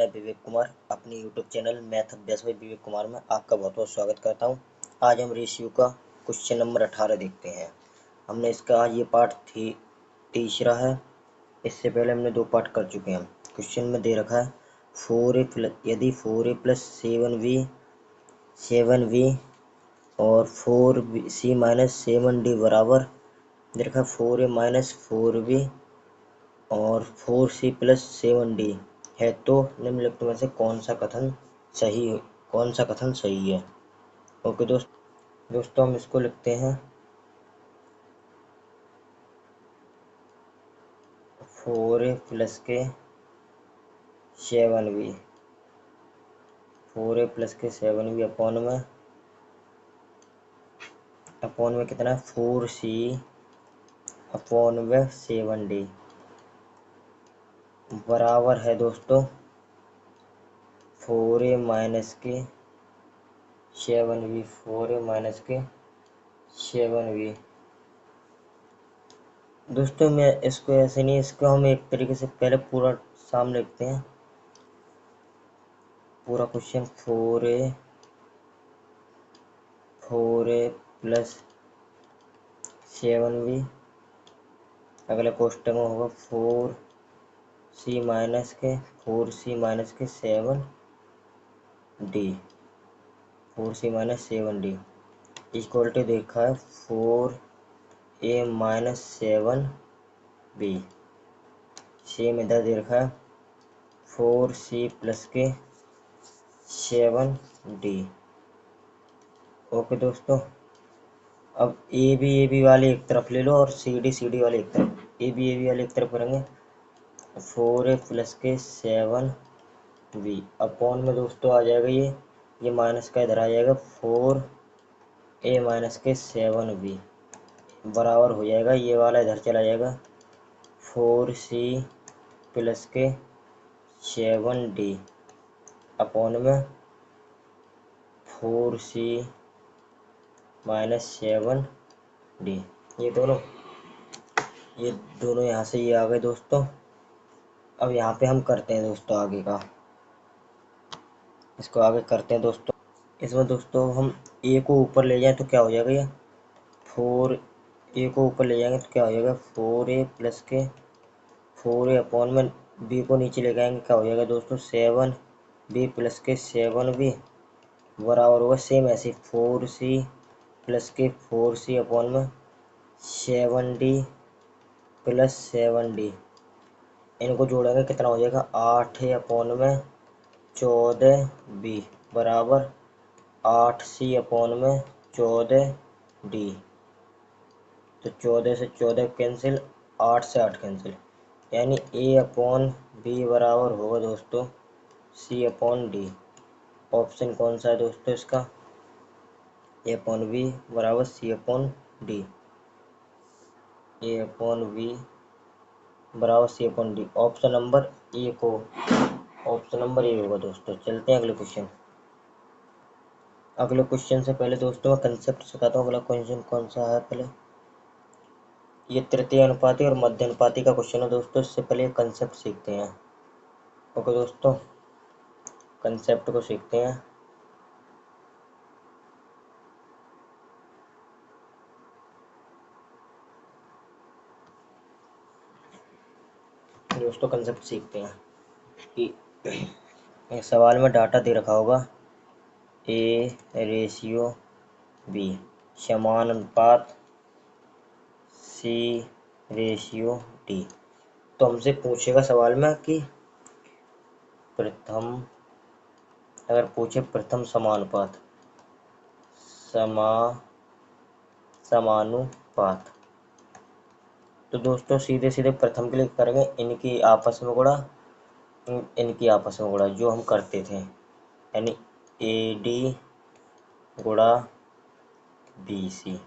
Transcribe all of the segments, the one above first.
मैं विवेक कुमार अपने YouTube channel math अभ्यास बाय विवेक कुमार में आपका बहुत बहुत स्वागत करता हूं। आज हम रेशियो का क्वेश्चन नंबर 18 देखते हैं। हमने इसका आज ये पार्ट तीसरा है। इससे पहले हमने 2 पार्ट कर चुके हैं। क्वेश्चन में दे रखा है 4a यदि 4a प्लस 7b और 4c माइनस 7d बराबर दे रखा है 4a माइनस 4b और 4c प्लस 7d है तो निम्नलिखित में से कौन सा कथन सही है। ओके दोस्तों हम इसको लिखते हैं 4a प्लस के 7b 4a प्लस के 7b अपॉन में कितना है 4c अपॉन में 7d बराबर है दोस्तों 4a माइनस के 7b 4a माइनस के 7b। दोस्तों मैं इसको ऐसे नहीं, इसको हम एक तरीके से पहले पूरा सामने लिखते हैं। पूरा क्वेश्चन 4a प्लस 7b अगले कोष्टक में होगा 4c माइनस के 7d 4c minus 7d equal to देखा है 4a माइनस 7b। सेम इधर दे रखा है 4c प्लस के 7d। ओके दोस्तों, अब ए बी वाले एक तरफ ले लो और सी डी वाले एक तरफ। ए बी वाले एक तरफ करेंगे 4a प्लस के 7b अपॉन में दोस्तों आ जाएगा ये माइनस का इधर आ जाएगा 4a माइनस के 7b बराबर हो जाएगा ये वाला इधर चला जाएगा 4c प्लस के 7d अपॉन में 4c माइनस 7d। ये दोनों यहाँ से ये आ गए दोस्तों। अब यहाँ पे हम करते हैं दोस्तों आगे का, इसको आगे करते हैं दोस्तों। इसमें दोस्तों हम a को ऊपर ले जाएं तो क्या हो जाएगा, ये 4a को ऊपर ले जाएंगे तो क्या हो जाएगा 4a प्लस के 4a अपॉन में b को नीचे ले जाएंगे क्या हो जाएगा दोस्तों 7b प्लस के 7b बराबर होगा सेम ऐसे 4c प्लस के 4c अपॉन में 7d प्लस 7d इनको जोड़ेंगे कितना हो जाएगा 8a अपॉन में 14b बराबर 8c अपॉन में 14d। तो 14 से 14 कैंसिल, 8 से 8 कैंसिल, यानी a अपॉन b बराबर होगा दोस्तों c अपॉन d। ऑप्शन कौन सा है दोस्तों इसका, a अपॉन b बराबर c upon d। a upon b बराबर c upon d option number A होगा दोस्तों। चलते हैं अगले क्वेश्चन से पहले दोस्तों मैं कंसेप्ट सिखाता हूँ। अगला क्वेश्चन कौन सा है, पहले ये तृतीय अनुपाती और मध्य अनुपाती का क्वेश्चन है दोस्तों। इससे पहले कंसेप्ट सीखते हैं। ओके दोस्तों, कंसेप्ट को सीखते हैं। दोस्तों कंसेप्ट सीखते हैं कि एक सवाल में डाटा दे रखा होगा a रेशियो b समान अनुपात c रेशियो d। तो हमसे पूछेगा सवाल में कि प्रथम समानुपात। तो दोस्तों सीधे प्रथम के लिए करेंगे इनकी आपस में गुणा जो हम करते थे, यानी AD गुणा BC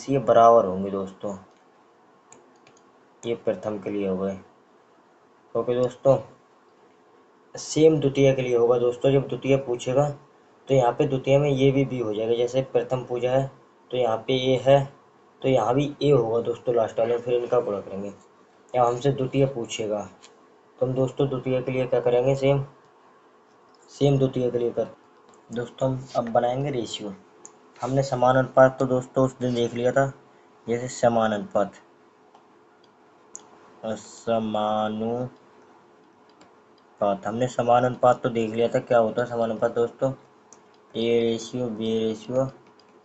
ये बराबर होंगे दोस्तों। ये प्रथम के लिए हो गए। ओके दोस्तों, सेम द्वितीय के लिए होगा दोस्तों। जब द्वितीय पूछेगा तो यहाँ पे द्वितीय में ये भी हो जाएगा। जैसे प्रथम पूछा है तो यहाँ पे ए है तो यहाँ भी ए होगा दोस्तों लास्ट वाले में, फिर इनका गुणा करेंगे। या हमसे द्वितीय पूछेगा तो हम दोस्तों द्वितीय के लिए क्या करेंगे, सेम सेम द्वितीय के लिए कर दोस्तों हम अब बनाएंगे रेशियो। हमने समान अनुपात तो दोस्तों उस दिन देख लिया था, जैसे समान अनुपात, समानुपात, हमने समान अनुपात तो देख लिया था। क्या होता है समान अनुपात दोस्तों, A ratio B ratio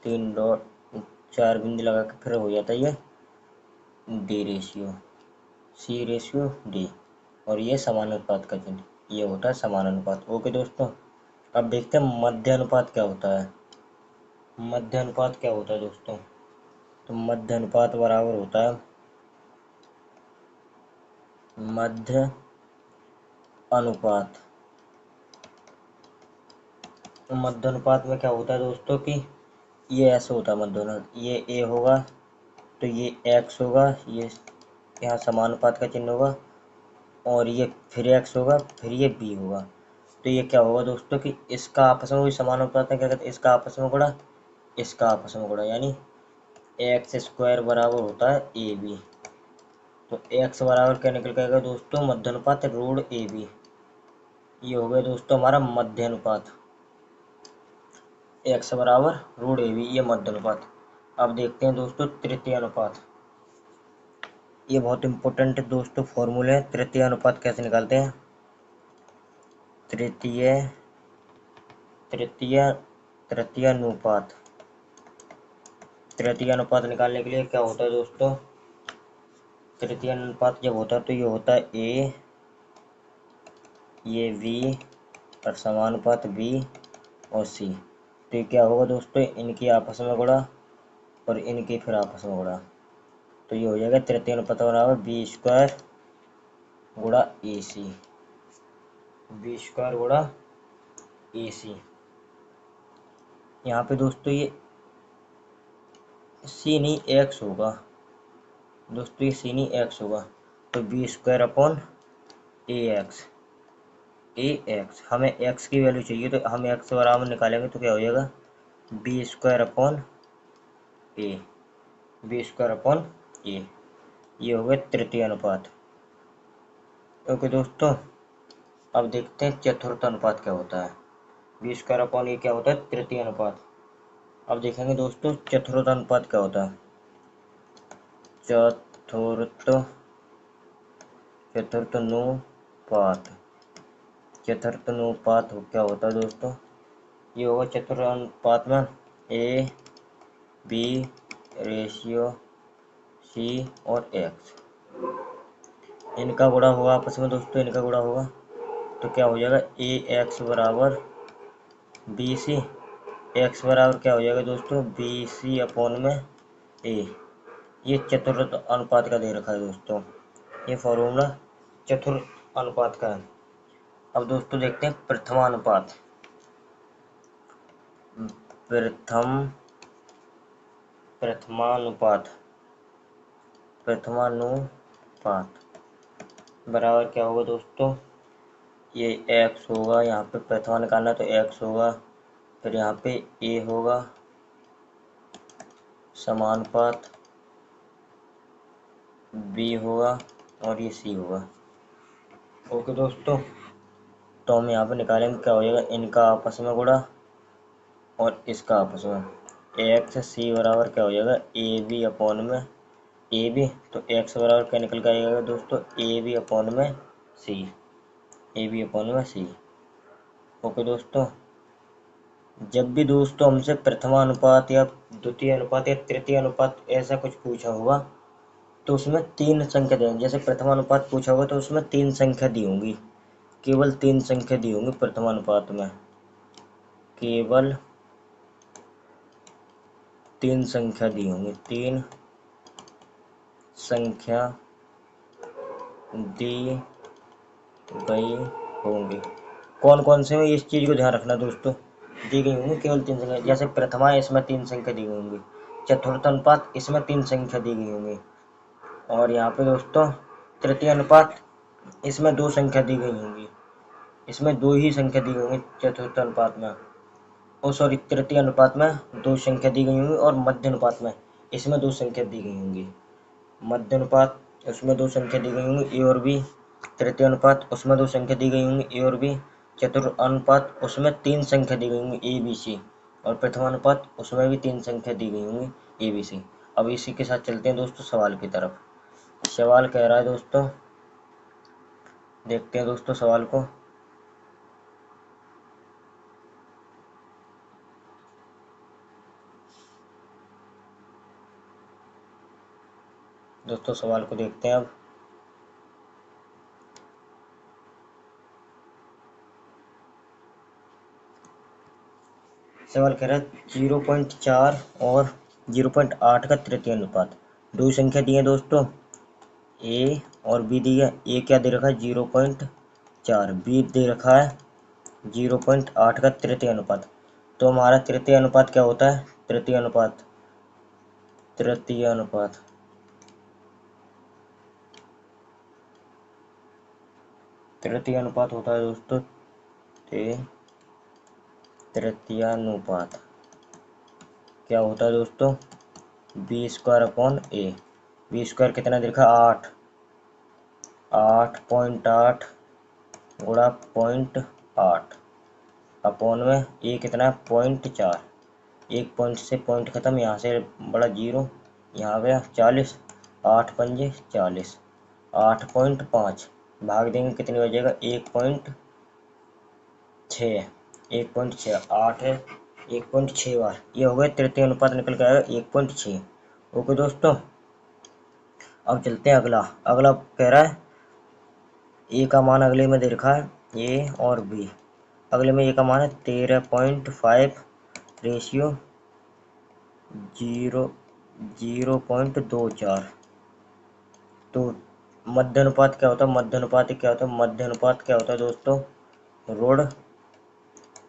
3 dot 4 बिंदु लगा के फिर हो जाता है ये D ratio C ratio D, और ये समान अनुपात का चिन्ह, ये होता है समान अनुपात। ओके दोस्तों, अब देखते हैं मध्य अनुपात क्या होता है। मध्य अनुपात क्या होता है दोस्तों, तो मध्य अनुपात बराबर होता है मध्य अनुपात। मध्य अनुपात में क्या होता है दोस्तों कि ये ऐसे होता है मध्य अनुपात, ये ए होगा तो ये एक्स होगा, ये यहाँ समानुपात का चिन्ह होगा, और ये फिर एक्स होगा, फिर ये बी होगा। तो ये क्या होगा दोस्तों कि इसका आपस में वही समानुपात में क्या कहते हैं, इसका आपस में गुणा, इसका आपस में गुणा, यानी एक्स स्क्वायर बराबर होता है ए बी। तो एक्स बराबर क्या निकल के आएगा दोस्तों, मध्य अनुपात रूट ए बी। ये हो गया दोस्तों हमारा मध्य अनुपात, एक्स बराबर रूट ए बी, ये मध्य अनुपात। अब देखते हैं दोस्तों तृतीय अनुपात। ये बहुत इंपॉर्टेंट दोस्तों फॉर्मूले है। तृतीय अनुपात कैसे निकालते हैं, तृतीय तृतीय तृतीय अनुपात। तृतीय अनुपात निकालने के लिए क्या होता है दोस्तों, तृतीय अनुपात जब होता है तो ये होता है ए, ये बी, और समानुपात बी और सी। तो ये क्या होगा दोस्तों, इनकी आपस में गुणा और इनकी फिर आपस में गुणा, तो ये हो जाएगा तृतीय अनुपात बराबर बी स्क्वायर गुणा ए सी, बी स्क्वायर गुणा ए सी। यहाँ पे दोस्तों ये सी नहीं एक्स होगा दोस्तों, ये सी नहीं एक्स होगा, तो बी स्क्वायर अपॉन ए एक्स, हमें एक्स की वैल्यू चाहिए तो हम एक्स बराबर निकालेंगे तो क्या हो जाएगा, बी स्क्वायर अपॉन ए, बी स्क्वायर अपॉन ए। ये हो गया तृतीय अनुपात। ओके दोस्तों, अब देखते हैं चतुर्थ अनुपात क्या होता है। बी स्क्वायर अपॉन ए क्या होता है, तृतीय अनुपात। अब देखेंगे दोस्तों चतुर्थ अनुपात क्या होता है। चतुर्थ चतुर्थानुपात, चतुर्थानुपात क्या होता है दोस्तों, ये होगा चतुर्थ अनुपात में ए बी रेशियो सी और एक्स, इनका गुणा होगा आपस में दोस्तों, इनका गुणा होगा तो क्या हो जाएगा, ए एक्स बराबर बी सी, एक्स बराबर क्या हो जाएगा दोस्तों, बी सी अपॉन में ए। ये चतुर्थ अनुपात का दे रखा है दोस्तों, ये फॉर्मूला चतुर्थ अनुपात का है। अब दोस्तों देखते हैं प्रथमानुपात। प्रथमानुपात प्रथमानुपात बराबर क्या होगा दोस्तों, ये एक्स होगा, यहाँ पे प्रथमा निकालना तो एक्स होगा, फिर यहाँ पे ए होगा, समानुपात बी होगा, और ये सी होगा। ओके दोस्तों, तो हम यहाँ पे निकालेंगे क्या हो जाएगा, इनका आपस में गुणा और इसका आपस में, एक्स सी बराबर क्या हो जाएगा, ए बी अपॉन में ए बी, तो एक्स बराबर क्या निकल के आएगा दोस्तों, ए बी अपॉन में सी, ए बी अपॉन में सी। ओके दोस्तों, जब भी दोस्तों हमसे प्रथमा अनुपात या द्वितीय अनुपात या तृतीय अनुपात ऐसा कुछ पूछा होगा तो उसमें 3 संख्या देंगे। जैसे प्रथमा अनुपात पूछा होगा तो उसमें 3 संख्या दी होंगी, केवल 3 संख्या दी होंगी प्रथमा अनुपात में, केवल 3 संख्या दी होंगी, 3 संख्या दी गई होंगी। कौन कौन से में इस चीज को ध्यान रखना दोस्तों, दी गई होंगी केवल 3 संख्या। जैसे प्रथमा इसमें 3 संख्या दी गई होंगी, चतुर्थ अनुपात इसमें 3 संख्या दी गई होंगी, और यहाँ पे दोस्तों तृतीय अनुपात इसमें 2 संख्या दी गई होंगी, इसमें 2 ही संख्या दी गई होंगी चतुर्थ अनुपात में, ओ सॉरी तृतीय अनुपात में 2 संख्या दी गई होंगी, और मध्य अनुपात में इसमें 2 संख्या दी गई होंगी। मध्य अनुपात उसमें 2 संख्या दी गई होंगी ए और बी, तृतीय अनुपात उसमें दो संख्या दी गई होंगी ए और बी। चतुर्थ अनुपात उसमें तीन संख्या दी गई होंगी ए बी सी। और प्रथम अनुपात उसमें भी तीन संख्या दी गई होंगी ए बी सी। अब इसी के साथ चलते हैं दोस्तों सवाल की तरफ। सवाल कह रहा है दोस्तों, देखते हैं दोस्तों सवाल को। दोस्तों सवाल को देखते हैं अब। सवाल कह रहा है 0.4 और 0.8 का तृतीय अनुपात। दो संख्या दी है दोस्तों, ए और बी दी है। ए क्या दे रखा है 0.4, बी दे रखा है 0.8 का तृतीय अनुपात। तो हमारा तृतीय अनुपात क्या होता है? तृतीय अनुपात होता है दोस्तों तृतीयानुपात क्या होता है दोस्तों? बी स्क्वायर अपॉन ए। बी स्क्वायर कितना देखा? 8.8 गुणा 0.8 अपॉन में ए कितना है? 0.4। एक पॉइंट से पॉइंट खत्म, यहाँ से बड़ा जीरो, यहाँ पे 40, 8 पंजे 40, 8.5 भाग देंगे कितनी हो जाएगा? 1.6। 1.6 8 है, 1.6 बार। ये हो गया तृतीय अनुपात, निकल के आएगा 1.6। ओके दोस्तों, अब चलते हैं अगला। अगला कह रहा है ए का मान अगले में दे रखा है ए और बी। अगले में ए का मान है 13.5 रेशियो 0.24। तो मध्य अनुपात क्या होता है? मध्य अनुपात क्या होता है दोस्तों? Road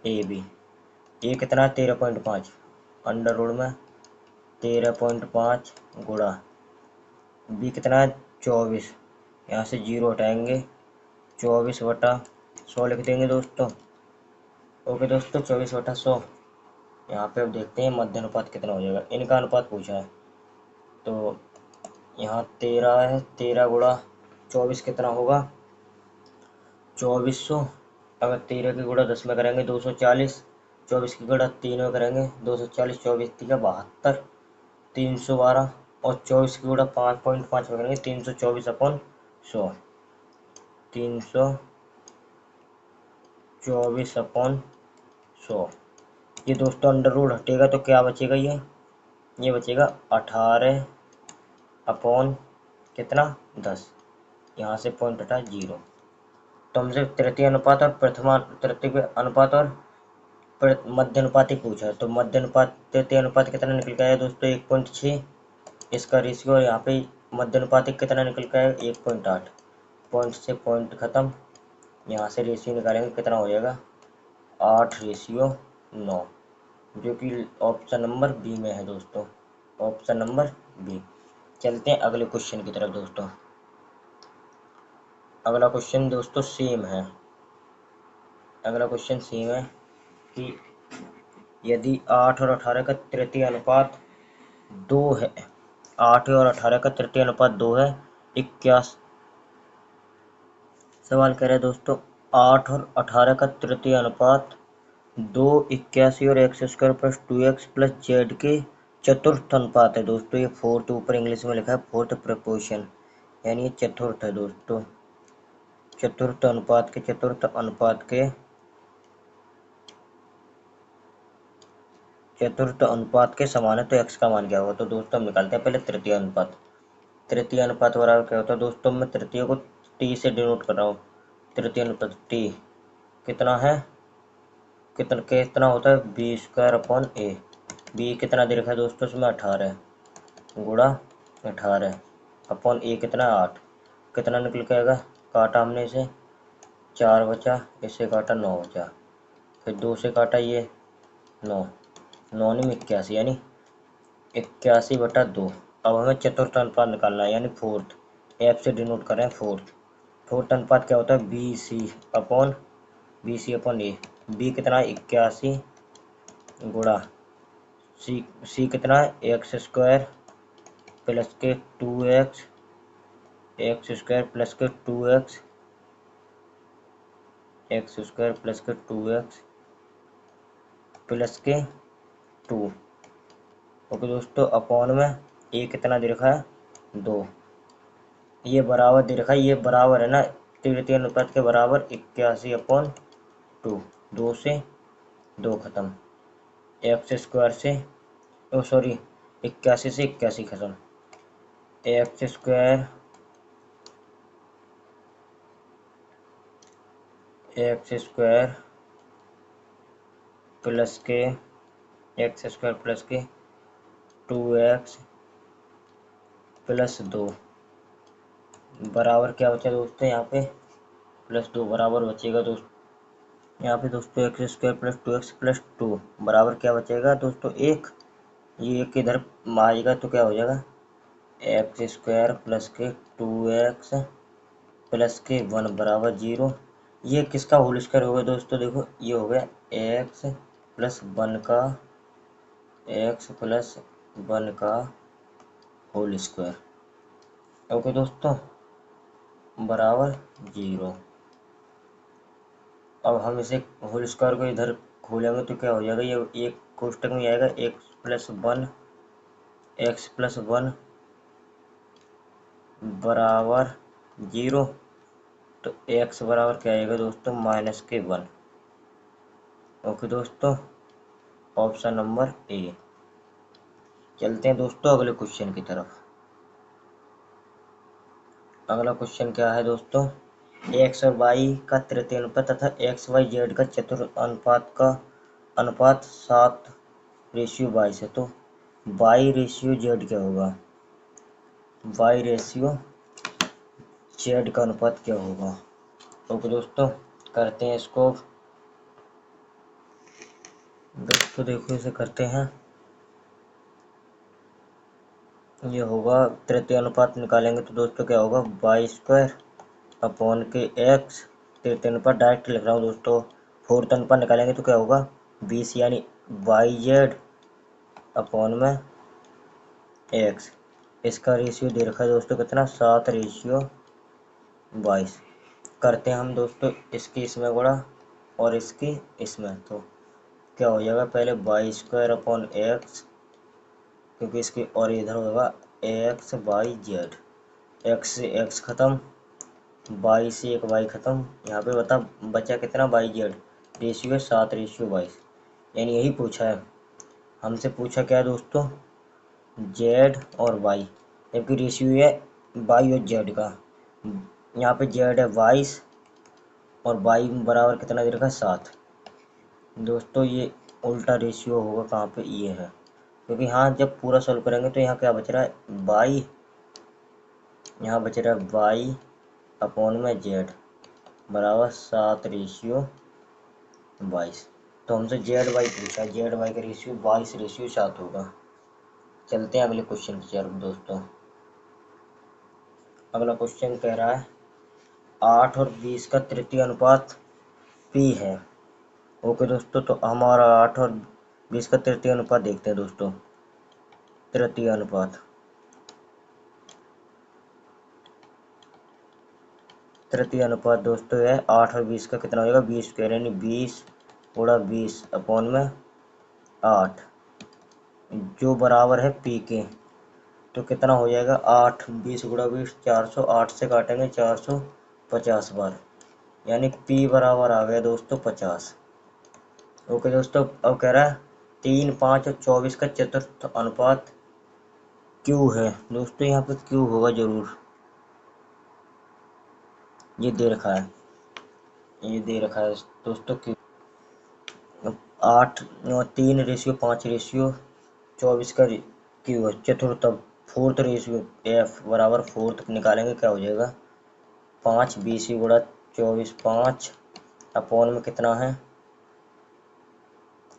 A B. ए कितना है? 13.5 अंडर रोड में 13.5 गुणा बी कितना है? 24। यहाँ से जीरो हटाएंगे, 24/100 लिख देंगे दोस्तों। ओके दोस्तों, 24/100। यहाँ पे अब देखते हैं मध्य अनुपात कितना हो जाएगा। इनका अनुपात पूछा है, तो यहाँ 13 है, 13 गुणा 24 कितना होगा? 2400। अगर 13 की गुणा 10 में करेंगे 240, 24 की गुणा 3 में करेंगे 240, 24 3 72, 312 और 24 की गुणा 5.5 में करेंगे 324/100। 324/100। ये दोस्तों अंडर रूट हटेगा तो क्या बचेगा? ये बचेगा 18 अपॉन कितना? 10। यहाँ से पॉइंट हटा जीरो। तो हमसे तृतीय अनुपात और तृतीय अनुपात और मध्य अनुपात ही पूछा है। तो मध्य अनुपात तृतीय अनुपात कितना निकल के आया दोस्तों? 1.6 इसका रेशियो। और यहाँ पे मध्य अनुपात कितना निकल के आया? 1.8। पॉइंट से पॉइंट खत्म, यहाँ से रेशियो निकालेंगे कितना हो जाएगा? 8:9, जो कि ऑप्शन नंबर बी में है दोस्तों। Option number B. चलते हैं अगले क्वेश्चन की तरफ दोस्तों। अगला क्वेश्चन दोस्तों सेम है। अगला क्वेश्चन सेम है कि यदि 8 और 18 का तृतीय अनुपात 2 है, 8 और 18 का तृतीय अनुपात 2 है, 81। सवाल कह रहे हैं दोस्तों 8 और 18 का तृतीय अनुपात 2, 81 और x² plus 2x plus Z के चतुर्थ अनुपात है दोस्तों। ये फोर्थ ऊपर इंग्लिश में लिखा है, फोर्थ प्रपोर्शन, यानी ये चतुर्थ है दोस्तों। चतुर्थ अनुपात के समान है, तो x का मान क्या होगा? तो दोस्तों हम निकालते हैं पहले तृतीय अनुपात। तृतीय अनुपात बराबर क्या होता है दोस्तों? मैं तृतीय को t से डिनोट कर रहा हूँ। तृतीय अनुपात t कितना है? कितना होता है? b² upon a। b कितना दे रखा है दोस्तों? इसमें 18 गुणा 18 अपॉन a कितना? 8। कितना निकल के आएगा? काटा हमने इसे, 4 बचा, इससे काटा 9 बचा, फिर 2 से काटा ये 9, 9 में 81, यानी 81/2। अब हमें चतुर्थ अनुपात निकालना है, यानी फोर्थ। एफ से डिनोट कर रहे हैं फोर्थ। फोर्थ अनुपात क्या होता है? बी सी अपॉन ए। बी कितना है? 81 गुणा सी कितना है? x² प्लस के 2x, x² प्लस के 2x एक्स स्क्वायर प्लस के 2x प्लस के 2। ओके दोस्तों, अपॉन में ए कितना दे रखा है, 2। ये बराबर दे रखा है, ये बराबर है ना तृतीय अनुपात के बराबर 81/2। 2 से 2 खत्म, एक्स स्क्वायर से, ओ सॉरी 81 से 81 खत्म, एक्स स्क्वायर प्लस के एक्स स्क्वायर प्लस के 2x प्लस 2 बराबर क्या बचा दोस्तों, यहाँ पे प्लस 2 बराबर बचेगा दोस्तों, यहाँ पे दोस्तों x square plus 2x plus 2 बराबर क्या बचेगा दोस्तों, 1। ये एक इधर आएगा तो क्या हो जाएगा, एक्स स्क्वायर प्लस के 2x प्लस के 1 बराबर 0। ये किसका होल स्क्वायर होगा दोस्तों, देखो ये हो गया एक्स प्लस 1 का होल स्क्वायर। ओके दोस्तों, बराबर 0। अब हम इसे होल स्क्वायर को इधर खोलेंगे तो क्या हो जाएगा, ये एक कोष्टक में आएगा एक्स प्लस वन बराबर 0। तो एक्स बराबर क्या आएगा दोस्तों, -1। ओके दोस्तों, ऑप्शन नंबर ए। चलते हैं दोस्तों अगले क्वेश्चन की तरफ। अगला क्वेश्चन क्या है दोस्तों, एक्स और वाई का तृतीय अनुपात तथा एक्स वाई जेड का चतुर्थ अनुपात का अनुपात 7:22 है। तो वाई रेशियो जेड क्या होगा, वाई रेशियो जेड का अनुपात क्या होगा। ओके दोस्तों, करते हैं इसको दोस्तों, देखो इसे करते हैं। ये होगा तृतीय अनुपात निकालेंगे तो दोस्तों क्या होगा, वाई स्क्वायर अपॉन के एक्स, तृतीय अनुपात डायरेक्ट लिख रहा हूँ दोस्तों। फोर्थ अनुपात निकालेंगे तो क्या होगा, 20 यानी वाई जेड अपॉन में एक्स। इसका रेशियो दे रखा है दोस्तों कितना, 7:22। करते हैं हम दोस्तों इसकी इसमें गुणा और इसकी इसमें, तो क्या हो जाएगा, पहले वाई स्क्वायर अपॉन एक्स, क्योंकि इसकी और इधर होगा एक्स बाई जेड, एक्स से एक्स खत्म, बाई से एक बाई खत्म, यहाँ पे बचा कितना, बाई जेड, रेशियो है 7:22। यानी यही पूछा है हमसे, पूछा क्या है दोस्तों, जेड और वाई, जबकि रेशियो है वाई और जेड का। यहाँ पे जेड है 22 और वाई बराबर कितना दे रखा है, 7। दोस्तों ये उल्टा रेशियो होगा, कहाँ पे, ये है, क्योंकि हाँ जब पूरा सॉल्व करेंगे तो यहाँ क्या बच रहा है, वाई, यहाँ बच रहा है वाई अपॉन में जेड बराबर 7:22। तो हमसे जेड वाई पूछा, जेड वाई का रेशियो 22:7 होगा। चलते हैं अगले क्वेश्चन की तरफ दोस्तों। अगला क्वेश्चन कह रहा है 8 और 20 का तृतीय अनुपात P है। ओके दोस्तों, तो हमारा 8 और 20 का तृतीय अनुपात देखते हैं दोस्तों। तृतीय अनुपात दोस्तों है 8 और 20 का कितना हो जाएगा, 20 स्क्वायर, यानी 20 गुणा 20 अपॉन में 8, जो बराबर है पी के। तो कितना हो जाएगा, 8 20 गुणा 20 400, 8 से काटेंगे 450 बार, यानी पी बराबर आ गया दोस्तों 50। ओके दोस्तों, अब कह रहा है 3, 5 और 24 का चतुर्थ अनुपात क्यू है। दोस्तों यहाँ पे क्यू होगा जरूर, ये दे रखा है, दोस्तों क्यू। 8 3:5:24 का क्यू है चतुर्थ। फोर्थ रेशियो एफ बराबर फोर्थ निकालेंगे क्या हो जाएगा, 5 20 गुणा 24 5 अपॉन में कितना है,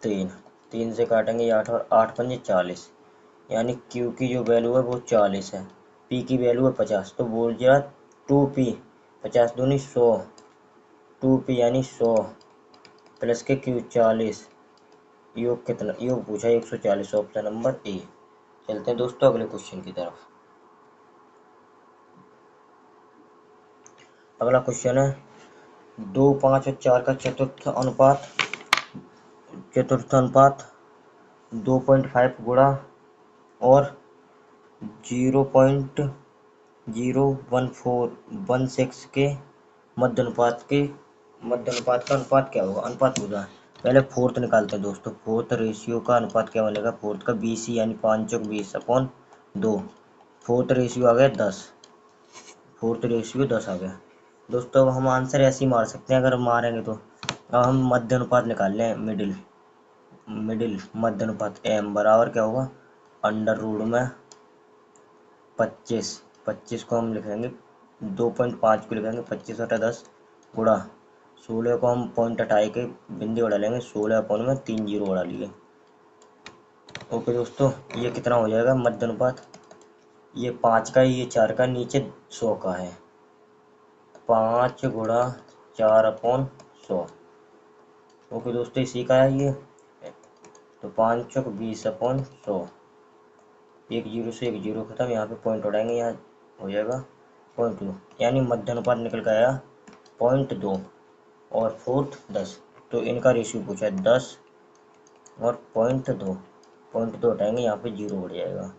3 से काटेंगे 8 और 8 पंजे 40, यानी क्यू की जो वैल्यू है वो 40 है, पी की वैल्यू है 50। तो बोल दिया 2p, 50 दूनी 100, 2p यानी 100 प्लस के क्यू 40, योग कितना, योग पूछा 140, ऑप्शन नंबर ए। चलते हैं दोस्तों अगले क्वेश्चन की तरफ। अगला क्वेश्चन है 2, 5 और 4 का चतुर्थ अनुपात 2.5 गुणा और 0.01416 के मध्य अनुपात का अनुपात क्या होगा, अनुपात होगा। पहले फोर्थ निकालते हैं दोस्तों। फोर्थ रेशियो का अनुपात क्या बनेगा, फोर्थ का 20 यानी 5 चौक 20 अपॉन 2। फोर्थ रेशियो आ गया 10, फोर्थ रेशियो 10 आ गया दोस्तों। अब हम आंसर ऐसे ही मार सकते हैं अगर मारेंगे तो। अब हम मध्य अनुपात निकाल लें, मिडिल मध्य अनुपात m बराबर क्या होगा, अंडर रूट में 25 को हम लिखेंगे 2.5 को लिखेंगे 25 बटा 10 गुणा 16 को हम पॉइंट हटाए के बिंदु बढ़ा लेंगे, 16 अपॉन में 3 जीरो बढ़ा लिए। ओके दोस्तों, ये कितना हो जाएगा मध्य अनुपात, ये 5 का, ये 4 का, नीचे 100 का है। 5 गुणा 4 अपॉन 100। ओके दोस्तों, इसी का है ये। तो 5 चौक 20 अपॉन 100। एक जीरो से एक जीरो खत्म, यहाँ पे पॉइंट उड़ाएंगे, यहाँ हो जाएगा 0.2, यानी मध्य अनुपात निकल के आया 0.2 और फोर्थ 10। तो इनका रेशियो पूछा है 10 और 0.2। 0.2 हटाएंगे, यहाँ पे जीरो बढ़ जाएगा,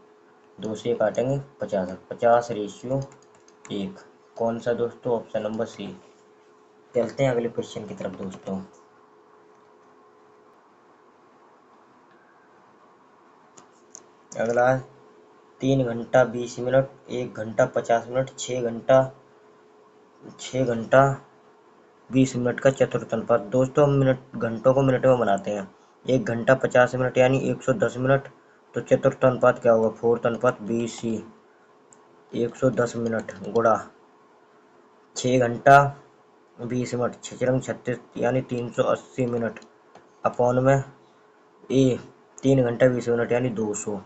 2 से काटेंगे 50, 50 रेशियो 1। कौन सा दोस्तों, ऑप्शन नंबर सी। चलते हैं अगले क्वेश्चन की तरफ दोस्तों। अगला 3 घंटा 20 मिनट, 1 घंटा 50 मिनट, 6 घंटा 20 मिनट का चतुर्थ अनुपात। दोस्तों हम घंटों को मिनट में बनाते हैं। 1 घंटा 50 मिनट यानी 110 मिनट। तो चतुर्थ अनुपात क्या होगा, फोर्थ अनुपात 20 110 मिनट गुणा 6 घंटा 20 मिनट, 6 36 यानी 380 मिनट अपॉन में 3 घंटा 20 मिनट यानी 200।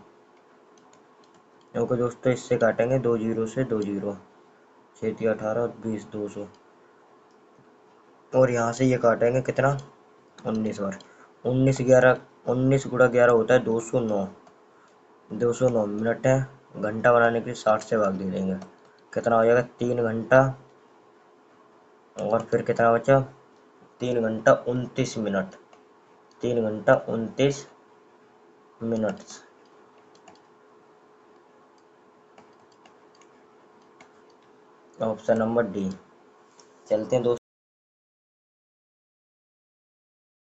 ओके दोस्तों, इससे काटेंगे 2 जीरो से 2 जीरो, 6 18 और 20 200। और यहाँ से ये काटेंगे कितना, 19 बार। 19 गुणा 11 होता है 209। 209 मिनट है, घंटा बनाने के लिए 60 से भाग दे देंगे, कितना हो जाएगा 3 घंटा और फिर कितना बचा 3 घंटा 29 मिनट, 3 घंटा 29 मिनट। Option number D. चलते हैं दोस्तों